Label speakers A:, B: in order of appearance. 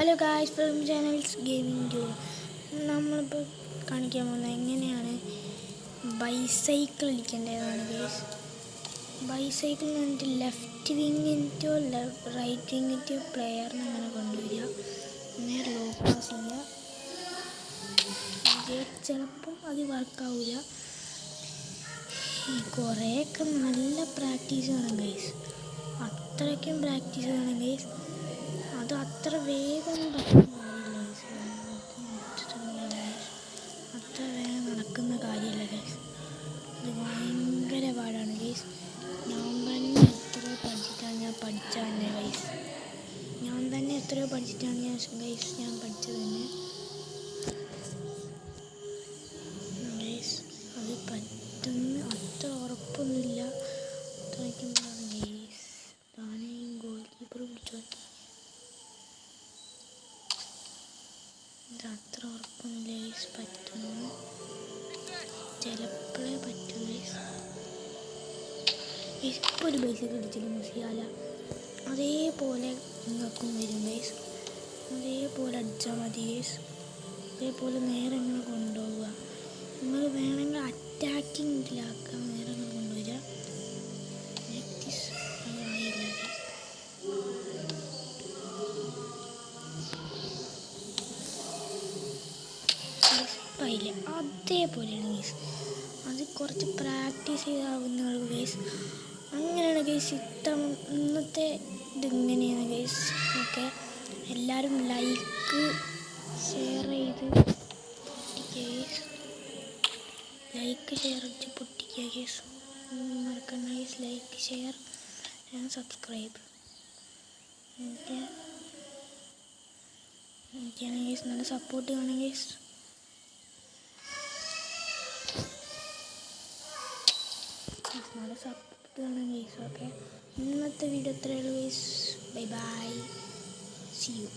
A: Hello guys, film channels gaming to നമ്മളിപ്പോൾ കാണിക്കാൻ പോകുന്നത് എങ്ങനെയാണ് ബൈസൈക്കിൾ ഇരിക്കേണ്ടതാണ് ഗൈസ്. ബൈസൈക്കിൾ എന്നിട്ട് ലെഫ്റ്റ് വിങ്ങിൻ്റോ റൈറ്റ് വിങ്ങിൻ്റോ പ്ലെയറിനെ അങ്ങനെ കൊണ്ടുവരിക, നേരെ ലോ പാസ് ചെയ്യുക. ചിലപ്പം അത് വർക്കാവില്ല, കുറേയൊക്കെ നല്ല പ്രാക്ടീസ് വേണം ഗൈസ്. അത്രയ്ക്കും പ്രാക്ടീസ് വേണം ഗൈസ്. അത് അത്ര വേഗം അത്ര വേഗം നടക്കുന്ന കാര്യമല്ല ഗൈസ്. ഇത് ഭയങ്കര പാടാണ് ഗൈസ്. ഞാൻ തന്നെ എത്രയോ പഠിച്ചിട്ടാണ് ഞാൻ പഠിച്ചത് തന്നെ ഗൈസ്. ഞാൻ പഠിച്ചത് തന്നെ ഗൈസ്. അത് പറ്റുന്ന അത്ര ഉറപ്പൊന്നുമില്ല. അത്രയ്ക്കും ഗൈസ്. താനേ ഗോൾ കീപ്പർ പിടിച്ചോ. അത്ര ഉറപ്പൊന്നുമില്ല ഗൈസ്. പറ്റുന്നു, ചിലപ്പോഴേ പറ്റൂ ഗൈസ്. ഇപ്പോൾ ഒരു ബൈസൈക്കിൾ അടിച്ചില്ല മുസിയാല, അതേപോലെ നിങ്ങൾക്കും വരും ഗൈസ്. അതേപോലെ അടിച്ചാൽ മതി ഗൈസ്. അതേപോലെ നേരെ ഇങ്ങനെ കൊണ്ടുപോവുക. നിങ്ങൾ വേണമെങ്കിൽ അറ്റാക്കിങ് ഇതിലാക്കുക, നേരെ ഇങ്ങനെ കൊണ്ടുവരിക. ആയില്ല, അതേപോലെയാണ് ഗൈസ്. അത് കുറച്ച് പ്രാക്ടീസ് ചെയ്താവുന്നതാണ് ഗൈസ്. അങ്ങനെയാണ് ഗൈസ്. ഇന്നത്തെ ഇതിങ്ങനെയാണ് ഗൈസ്. ഓക്കെ, എല്ലാവരും ലൈക്ക് ഷെയർ ചെയ്ത് പൊട്ടിക്കുക ഗൈസ്. ലൈക്ക് ഷെയർ അടിച്ച് പൊട്ടിക്കുക ഗൈസ്. മറക്കണ്ട guys. Like share and subscribe. എനിക്കാണ് ഗൈസ്. നല്ല സപ്പോർട്ട് വേണം ഗൈസ്. നല്ല സപ്പോർട്ട് വേണം ഗൈസ്. ഓക്കെ, ഇന്നത്തെ വീഡിയോ ഇത്രയേ ഉള്ളൂ guys. Bye bye, see U.